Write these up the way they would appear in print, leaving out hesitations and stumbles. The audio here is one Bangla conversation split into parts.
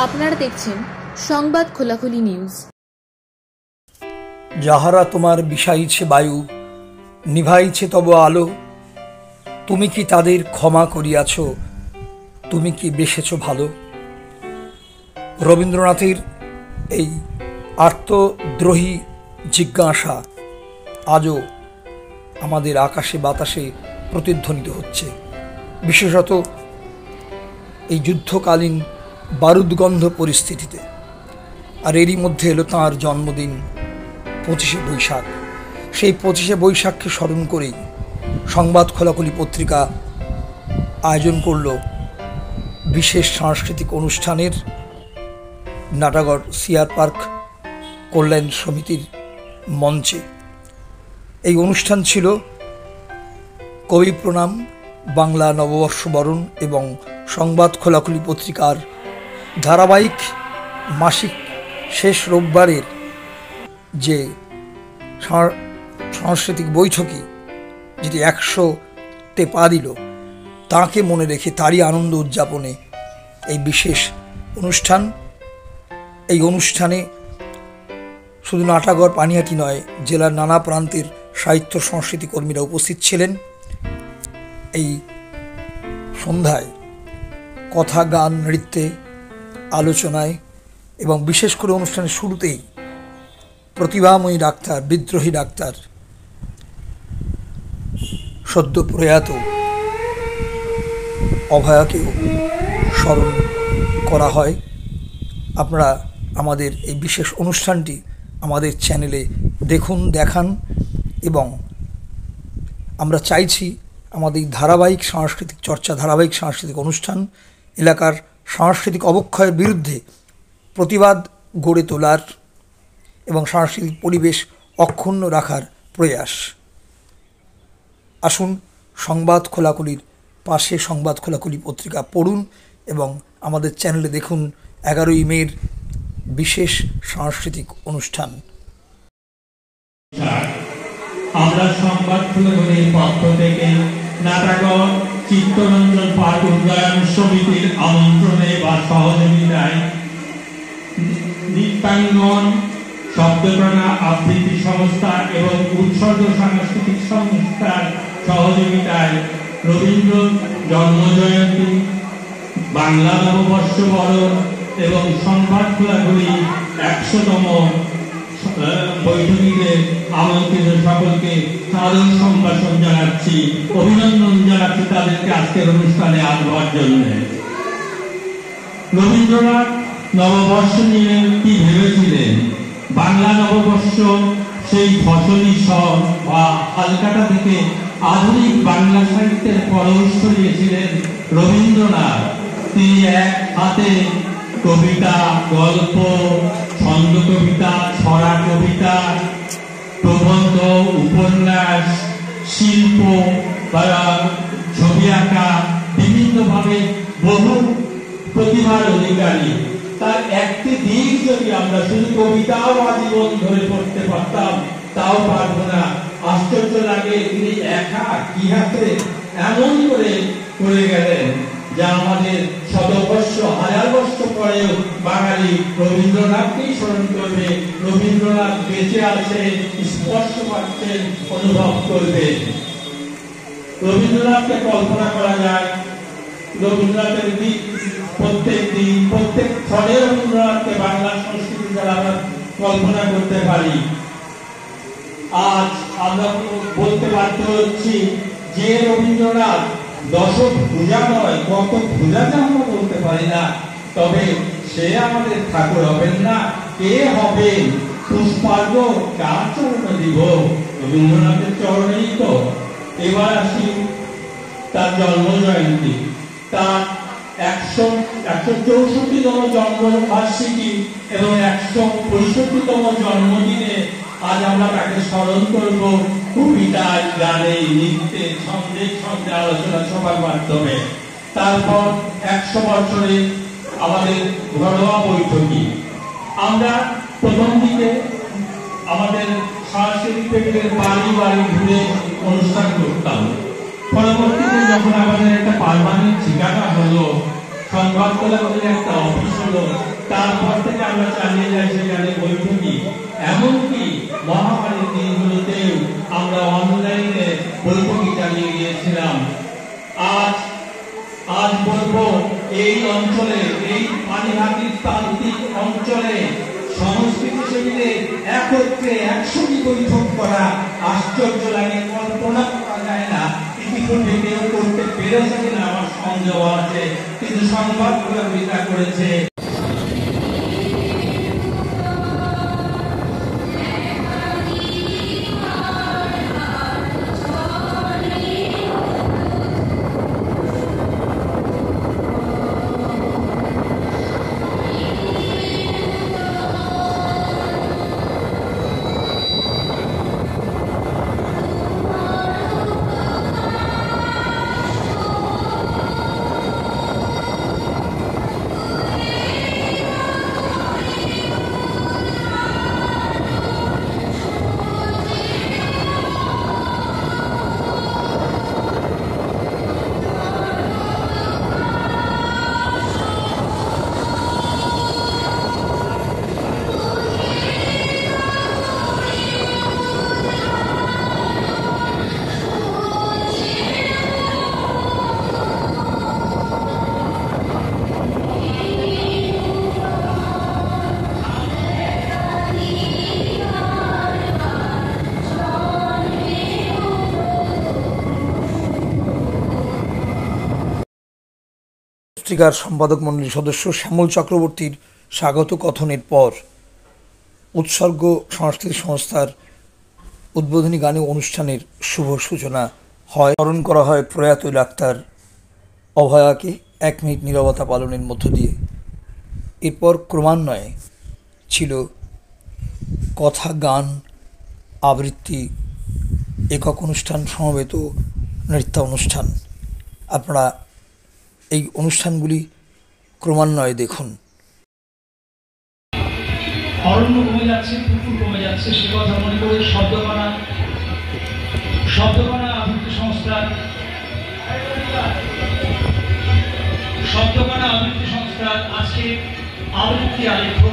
আপনারা দেখছেন সংবাদ খোলাখুলি নিউজ। যাহারা তোমার বিষাইছে বায়ু, নিভাইছে তব আলো, তুমি কি তাদের ক্ষমা করিয়াছ? তুমি কি বেসেছ ভালো? রবীন্দ্রনাথের এই আর্তদ্রোহী জিজ্ঞাসা আজও আমাদের আকাশে বাতাসে প্রতিধ্বনিত হচ্ছে, বিশেষত এই যুদ্ধকালীন বারুদগন্ধ পরিস্থিতিতে। আর এরই মধ্যে এলো তাঁর জন্মদিন 25শে বৈশাখ। সেই 25শে বৈশাখকে স্মরণ করেই সংবাদ খোলাখুলি পত্রিকা আয়োজন করল বিশেষ সাংস্কৃতিক অনুষ্ঠানের নাটাগড় সিআর পার্ক কল্যাণ সমিতির মঞ্চে। এই অনুষ্ঠান ছিল কবি প্রণাম, বাংলা নববর্ষ বরণ এবং সংবাদ খোলাখুলি পত্রিকার ধারাবাহিক মাসিক শেষ রোববারের যে সাংস্কৃতিক বৈঠকে যেটি 100তে পা দিল, তাকে মনে রেখে তারই আনন্দ উদযাপনে এই বিশেষ অনুষ্ঠান। এই অনুষ্ঠানে শুধু নাটাগড় পানিহাটি নয়, জেলার নানা প্রান্তের সাহিত্য সংস্কৃতি কর্মীরা উপস্থিত ছিলেন। এই সন্ধ্যায় কথা, গান, নৃত্যে, আলোচনায় এবং বিশেষ করে অনুষ্ঠানের শুরুতেই প্রতিভাময়ী ডাক্তার, বিদ্রোহী ডাক্তার, সদ্য প্রয়াত অভয়াকেও স্মরণ করা হয়। আপনারা আমাদের এই বিশেষ অনুষ্ঠানটি আমাদের চ্যানেলে দেখুন, দেখান এবং আমরা চাইছি আমাদের ধারাবাহিক সাংস্কৃতিক চর্চা, ধারাবাহিক সাংস্কৃতিক অনুষ্ঠান এলাকার সাংস্কৃতিক অবক্ষয়ের বিরুদ্ধে প্রতিবাদ গড়ে তোলার এবং সাংস্কৃতিক পরিবেশ অক্ষুণ্ণ রাখার প্রয়াস। আসুন সংবাদ খোলাখুলির পাশে সংবাদ খোলাখুলি পত্রিকা পড়ুন এবং আমাদের চ্যানেলে দেখুন 11ই মের বিশেষ সাংস্কৃতিক অনুষ্ঠান। আমরা সংবাদ খোলাখুলির পক্ষ থেকে নাটাগড় চিত্তরঞ্জন পাঠ উন্নয়ন সমিতির আমন্ত্রণে বা সহযোগিতায় নৃত্যাঙ্গন, শব্দপ্রাণা আবৃত্তি সংস্থা এবং উৎসর্গ সাংস্কৃতিক সংস্থার সহযোগিতায় রবীন্দ্র জন্মজয়ন্তী, বাংলা নববর্ষ বরণ এবং সংবাদ খোলাখুলি 100তম বৈঠকে আমন্ত্রিত সকলকে সাদর সম্ভাষণ জানাচ্ছি, অভিনন্দন জানাচ্ছি তাদেরকে আজকের অনুষ্ঠানে আসবার জন্য। রবীন্দ্রনাথ নববর্ষ নিয়ে কি ভেবেছিলেন? বাংলা নববর্ষ সেই ফসলি স্বর বা হালকাটা থেকে আধুনিক বাংলা সাহিত্যের পরশ ছড়িয়েছিলেন রবীন্দ্রনাথ। তিনি এক হাতে কবিতা, গল্প, ছন্দ কবিতা, ছড়া কবিতা, প্রবন্ধ, উপন্যাস, শিল্প বা ছবি আঁকা, বিভিন্নভাবে বহু প্রতিভার অধিকারী। তার একটি দিক যদি আমরা শুধু কবিতাও আজীবন ধরে পড়তে পারতাম, তাও পারবো না। আশ্চর্য লাগে তিনি একা কি হাতে এমন করে করে গেলেন যা আমাদের শতবর্ষ, 1000 বর্ষ পরেও বাঙালি রবীন্দ্রনাথকেই স্মরণ করবে। রবীন্দ্রনাথ বেঁচে আছে, স্পর্শ পাচ্ছেন, অনুভব করবে। রবীন্দ্রনাথকে কল্পনা করা যায়, রবীন্দ্রনাথের প্রত্যেক দিন, প্রত্যেক ক্ষণে রবীন্দ্রনাথকে বাংলা সংস্কৃতি দ্বারা আমরা কল্পনা করতে পারি। আজ আমরা বলতে বাধ্য হচ্ছি যে রবীন্দ্রনাথ দশভুজা নয়, কত ভুজাতে আমরা বলতে পারি না, তবে সে আমাদের ঠাকুর হবেন না, কে হবেন? পুষ্পার্ঘ কার চরণে দিব? রবীন্দ্রনাথের চরণেই তো। এবার আসি তার জন্ম জয়ন্তী, তার 164তম জন্মবার্ষিকী এবং 165তম জন্মদিনে আজ আমরা তাকে স্মরণ করব কবিতায়, গানে, নৃত্যে, ছন্দে ছন্দে, আলোচনা সভার মাধ্যমে। তারপর 100 বছরে আমাদের ঘরোয়া বৈঠকি। আমরা প্রথম দিকে আমাদের সাংস্কৃতিক প্রেমীদের বাড়ি বাড়ি ঘুরে অনুষ্ঠান করতাম। পরবর্তীতে যখন আমাদের একটা পার্মানেন্ট ঠিকানা হলো, সংবাদ কোলাকুলির একটা অফিস হলো, তারপর থেকে আমরা চালিয়ে যাই সেখানে বৈঠকি। এমনকি মহামারীর দিনগুলোতেও আমরা অনলাইনে বৈঠকি চালিয়ে গিয়েছিলাম। আজ বলবো, এই অঞ্চলে, এই পানিহাটির প্রান্তিক অঞ্চলে সংস্কৃতি সেবীদের একত্রে 100টি বৈঠক করা আশ্চর্য লাগে, কল্পনা করা যায় না। ইতিপূর্বে কেউ করতে পেরেছে কিনা আমার সন্দেহ আছে, কিন্তু সংবাদ কোলাকুলিটা করেছে। পত্রিকার সম্পাদক মণ্ডলীর সদস্য শ্যামল চক্রবর্তীর স্বাগত কথনের পর উৎসর্গ সংস্কৃতি সংস্থার উদ্বোধনী গানে অনুষ্ঠানের শুভ সূচনা হয়। স্মরণ করা হয় প্রয়াত ডাক্তার অভয়াকে 1 মিনিট নীরবতা পালনের মধ্য দিয়ে। এরপর ক্রমান্বয়ে ছিল কথা, গান, আবৃত্তি, একক অনুষ্ঠান, সমবেত নৃত্যানুষ্ঠান। আপনারা এই অনুষ্ঠানগুলি ক্রমান্বয়ে দেখুন। অরণ্য কমে যাচ্ছে, পুকুর কমে যাচ্ছে, সে কথা মনে করে শব্দকণা আবৃত্তি সংস্থার আজকে আবৃত্তি আলেখ্য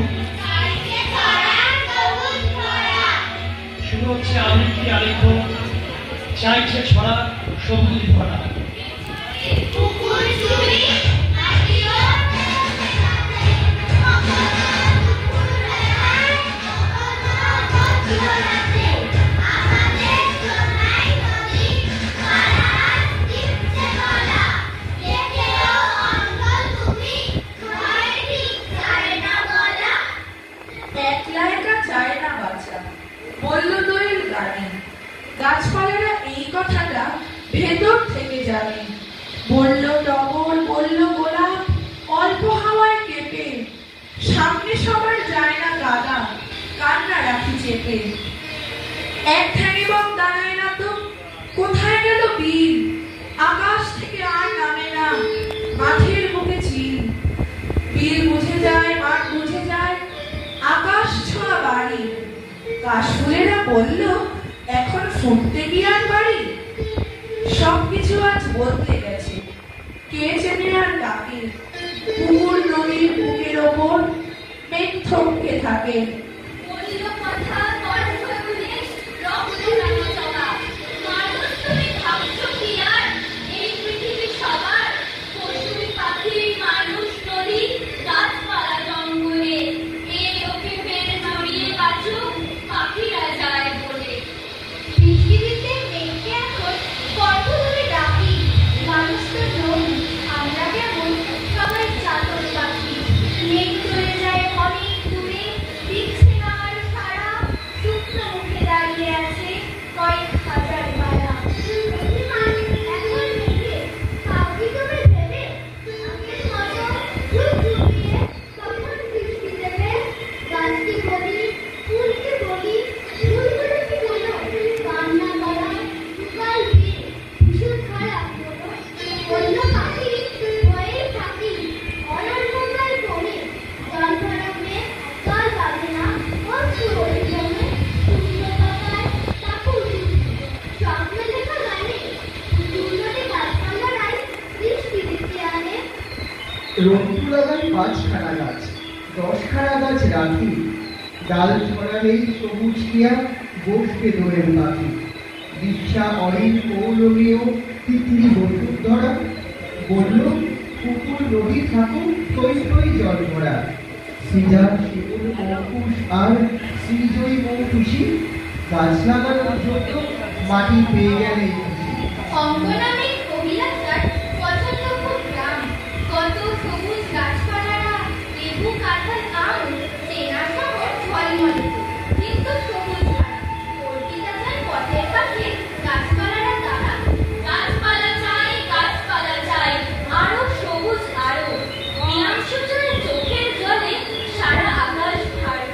শুরু হচ্ছে। আবৃত্তি আলেখ্য চাইছে ছড়া সবুজ ভরা। গাছপালারা এই কথাটা ভেতর থেকে জানে। বলল টগর, বলল গোলাপ, অল্প হাওয়ায় কেঁপে। সামনে সবার যায় না গাদা, কান্না রাখি চেপে। এক ঠ্যাঙে বক দাঁড়ায় না তো, কোথায় গেল বীর? আকাশ থেকে আর নামে না, মাঠের বুকে চিল। বীর বুঝে যায়, মাঠ বুঝে যায়, আকাশ ছোঁয়া বাড়ি। কাশফুলেরা বলল, এখন ফুটতে কি আর বাড়ি? সবকিছু আজ বদলে গেছে, কে চেনে আর কাকে? পুকুর নদীর বুকের ওপর মেঘ থমকে থাকে। আমরা কেমন সবাই চাদর পাখি, মেঘ চলে যায় অনেক দূরে। রন্তু লাগাই 5খানা গাছ, 10খানা গাছ রাখি, ডাল ছড়ালেই সবুজ টিয়া বসবে দোয়েল পাখি। বিশ্বা অরিন পৌলমীয় তিথি বসুন্ধরা বলল পুকুর নদী থাকুক থই থই জল ভরা। সৃজা শিবুর অঙ্কুশ আর শ্রীজয়ী মৌটুসি গাছ লাগানোর জন্য মাটি পেয়ে গেলে খুশি। অঙ্গনামে কবিলাসার পছন্দ গ্রাম, কত সবুজ গাছপালারা, লেবু কাঁঠাল আম, চেনা শহর ঝলমলে কিন্তু সবুজ হারা। কল্পিতা যায় পথের পাশে গাছপালারা তারা, গাছপালা চাই আরো সবুজ আরো, প্রিয়াংশু চায় চোখের জলে সারা আকাশ ভারত।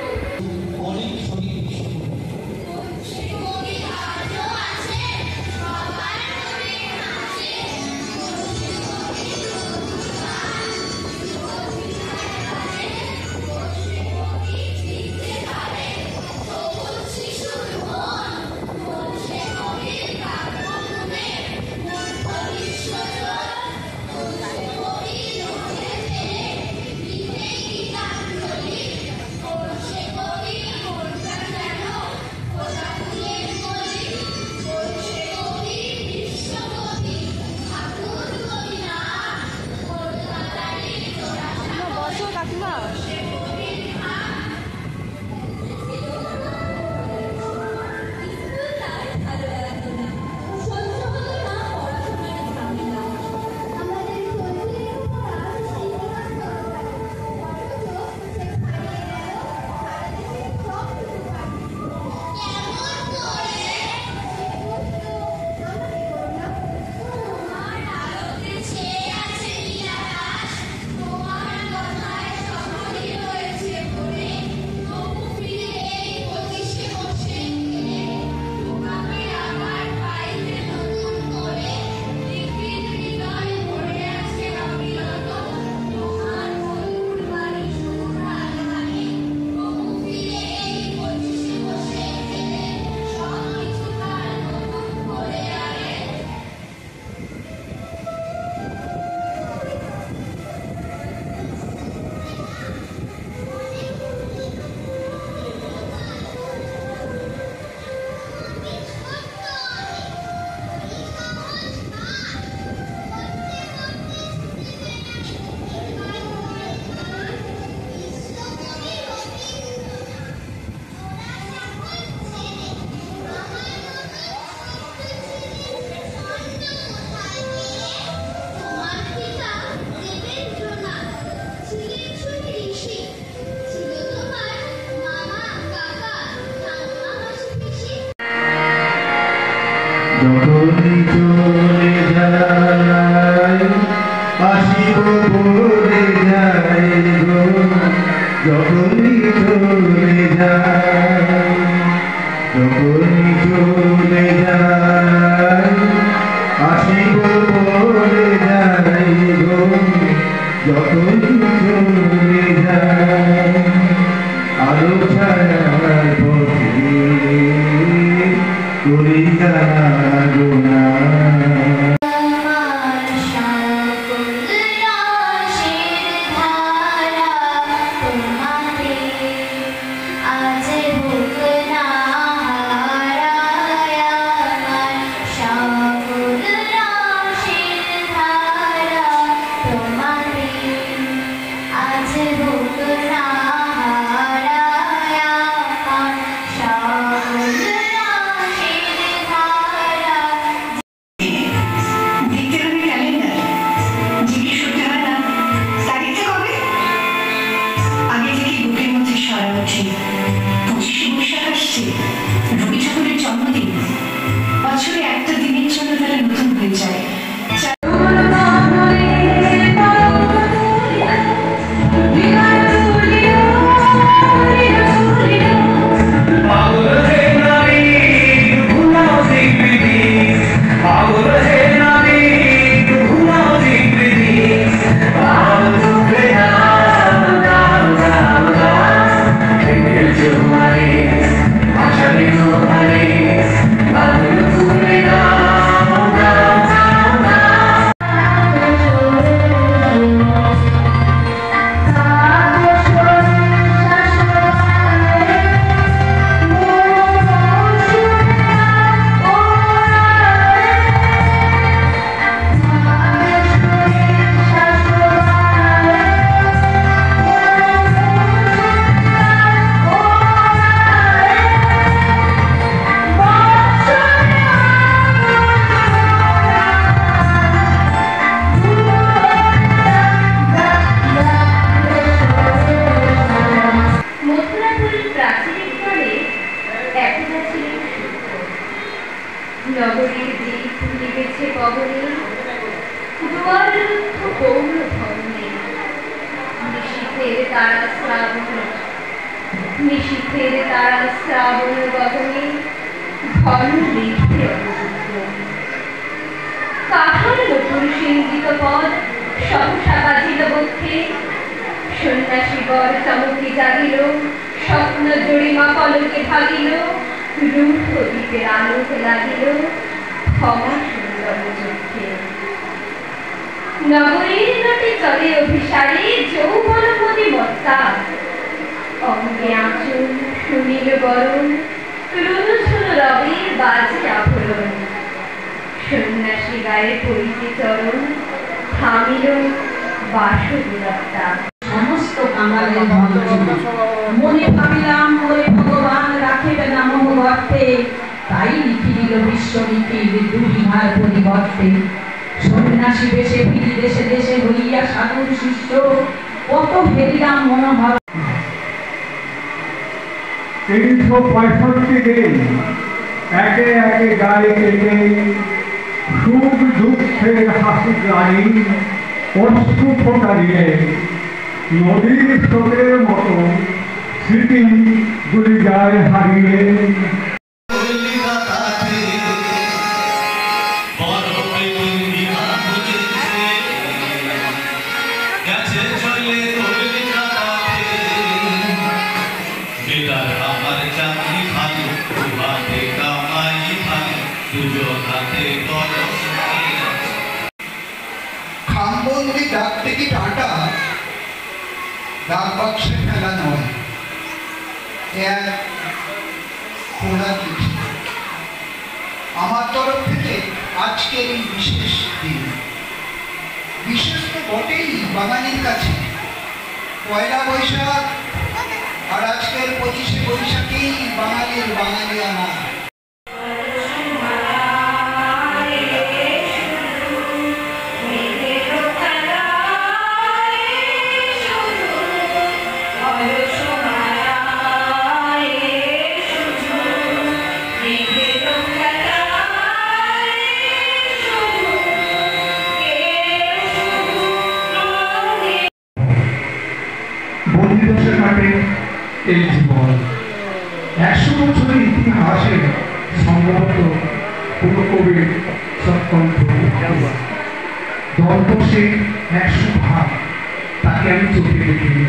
যখনই চলে যায় আসিব বলে যায় গো, যখনই চলে যায়, যখনই চলে যায় আসিব বলে যায় গো, যখনই চলে যায় আলো ছায়ার পথে করি গুণা। রবি ঠাকুরের জন্মদিন বছরে একটা দিনের জন্য তারা নতুন হয়ে যায়। Hare নগরীর দ্বীপ লিখেছে কবরে, দুয়াররুদ্ধ গৌর ভবনে, নিশীথের তারা শ্রাবণ গগনে ঘন লিখতে কাহার নতুন সিঞ্জিত পদ সহসা বাজিল বক্ষে, সন্ন্যাসীবর চমকি জাগিল, স্বপ্ন জড়িমা পলকে ভাগিল, রূঢ় দ্বীপের আলোক লাগিল ক্ষমা সুন্দর চক্ষে। নগরীর নটে চলে অভিসারে যৌবনমতি মত্তা, অঙ্গে আঁচল সুনীল বরণ, রুনু ঝুনু রবির বাজে আভরণ, সন্ন্যাসী গায়ে পরিতে চরণ, থামিল বাসুদত্তা। সমস্ত কাঙালের মনে ভাবিলাম ওই ভগবান রাখিবে নামহ গর্তে, তাই লিখি দিল বিশ্বলিপির দুর্বিহার পরিবর্তে। সন্ন্যাসী বেশে ফিরি দেশে দেশে হইয়া সাধুর শিষ্য, কত ফেরিলাম মনোভাব। 365 দিন একে একে গায়ে কেটে সুখ দুঃখের হাসি গাড়ি অশ্রু ফোটা দিয়ে নদীর স্রোতের মতো স্মৃতিগুলি যায় হারিয়ে। খামবন্দি ডাক টিকিট আটা ডাক বাক্সে ফেলা নয়, এক খোলা চিঠি। আমার তরফ থেকে আজকের এই বিশেষ দিন, বিশেষ তো বটেই বাঙালির কাছে। পয়লা বৈশাখ আর আজকের 25শে বৈশাখেই বাঙালির বাঙালিয়ানা। এই জীবন 100 বছরের ইতিহাসে সম্ভবত কোন কবির সৎকণ্ঠ দলবসে 100 ভাগ তাকে আমি চোখে দেখিনি।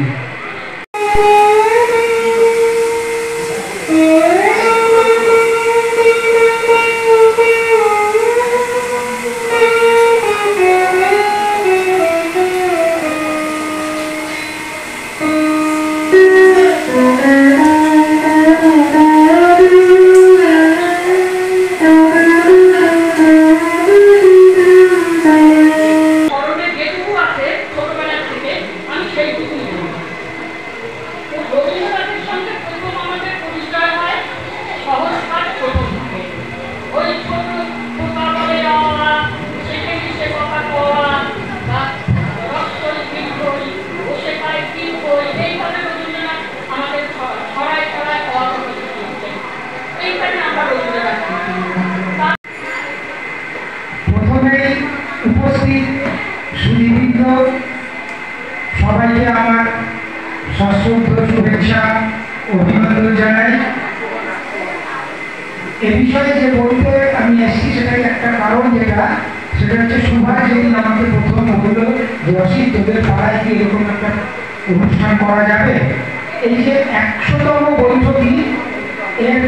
সবাইকে আমার সশ্রদ্ধ শুভেচ্ছা অভিনন্দন জানাই। এ বিষয়ে যে বলতে আমি এসেছি সেটাই একটা কারণ, সেটা হচ্ছে সুভাষ যেদিন আমাকে প্রথম বললো যে অসিত তোদের পাড়ায় কি এরকম একটা অনুষ্ঠান করা যাবে। এই যে 100তম বৈঠকি, এর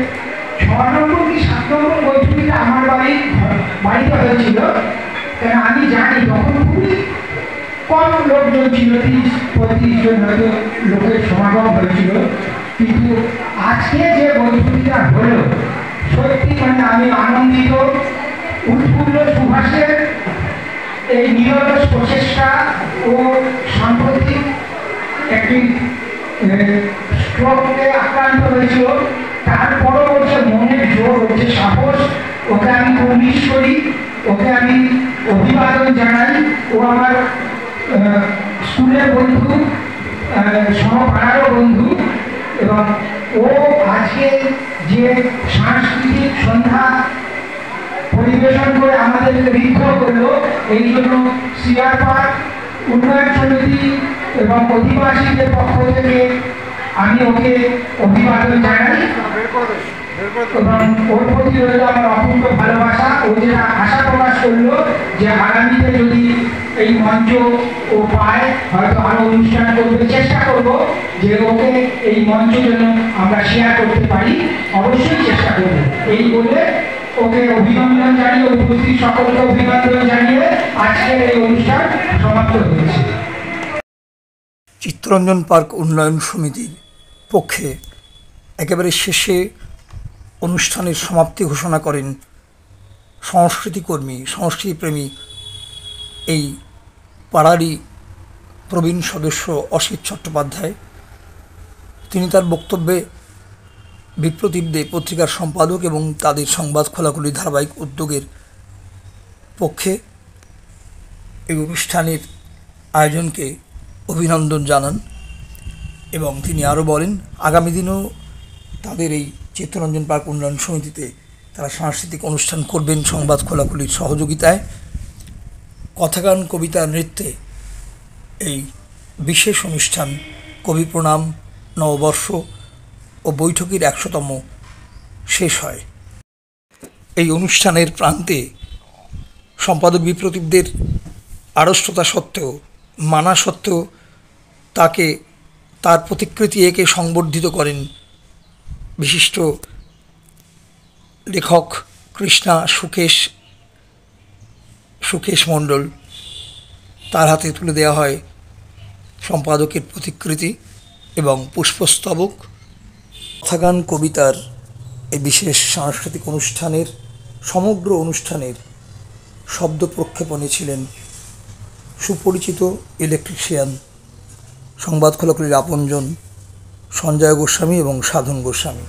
6 নম্বর কি 7 নম্বর বৈঠকিটা আমার বাড়িতে হয়েছিল। কেন আমি জানি তখন খুবই কম লোকজন ছিল, 30-35 জন হয়তো লোকের সমাগম হয়েছিল। কিন্তু আজকে যে বৈঠকিটা হলো সত্যি মানে আমি আনন্দিত, উৎফুল্ল। সুভাষের এই নিরলস প্রচেষ্টা ও সাম্প্রতিক একটি স্ট্রোকে আক্রান্ত হয়েছিল, তারপরও হচ্ছে মনের জোর, হচ্ছে সাহস। ওকে আমি কুর্নিশ করি, ওকে আমি অভিবাদন জানাই। ও আমার স্কুলের বন্ধু, সহপাড়ারও বন্ধু, এবং ও আজকে যে সাংস্কৃতিক সন্ধ্যা পরিবেশন করে আমাদের বিক্ষোভ করলো। এই জন্য সিআর পার্ক উন্নয়ন সমিতি এবং অধিবাসীদের পক্ষ থেকে আমি ওকে অভিবাদন জানাই এবং ওর প্রতি রইল আমার অপূর্ব ভালোবাসা। ও যেটা আশা প্রকাশ করলো যে আগামীতে যদি এই মঞ্চ ও পায় হয়তো আরো অনুষ্ঠান করবে, চেষ্টা করব যে ওকে এই মঞ্চ যেন আমরা শেয়ার করতে পারি, অবশ্যই চেষ্টা করব। এই বলে ওকে অভিনন্দন জানিয়ে, উপস্থিত সকলকে অভিনন্দন জানিয়ে আজকের এই অনুষ্ঠান সমাপ্ত হয়েছে। চিত্তরঞ্জন পার্ক উন্নয়ন সমিতির পক্ষে একেবারে শেষে অনুষ্ঠানের সমাপ্তি ঘোষণা করেন সংস্কৃতিকর্মী, সংস্কৃতিপ্রেমী এই পাড়ারই প্রবীণ সদস্য অসিত চট্টোপাধ্যায়। তিনি তার বক্তব্যে বিপ্রতীপ দে পত্রিকার সম্পাদক এবং তাদের সংবাদ খোলাখুলি ধারাবাহিক উদ্যোগের পক্ষে এই অনুষ্ঠানের আয়োজনকে অভিনন্দন জানান এবং তিনি আরও বলেন আগামী দিনেও তাদের এই চিত্তরঞ্জন পার্ক উন্নয়ন সমিতিতে তারা সাংস্কৃতিক অনুষ্ঠান করবেন সংবাদ খোলাখুলির সহযোগিতায়। কথাগান, কবিতা, নৃত্যে এই বিশেষ অনুষ্ঠান কবি প্রণাম, নববর্ষ ও বৈঠকির ১০০তম শেষ হয়। এই অনুষ্ঠানের প্রান্তে সম্পাদক বিপ্রতীপদের আড়ষ্টতা সত্ত্বেও, মানা সত্ত্বেও তাকে তার প্রতিকৃতি এঁকে সংবর্ধিত করেন বিশিষ্ট লেখক কৃষ্ণা সুকেশ মণ্ডল। তার হাতে তুলে দেওয়া হয় সম্পাদকের প্রতিকৃতি এবং পুষ্পস্তবক। কথাগান কবিতার এই বিশেষ সাংস্কৃতিক অনুষ্ঠানের সমগ্র অনুষ্ঠানের শব্দ প্রক্ষেপণে ছিলেন সুপরিচিত ইলেকট্রিশিয়ান, সংবাদ খোলাখুলির আপনজন সঞ্জয় গোস্বামী এবং সাধন গোস্বামী।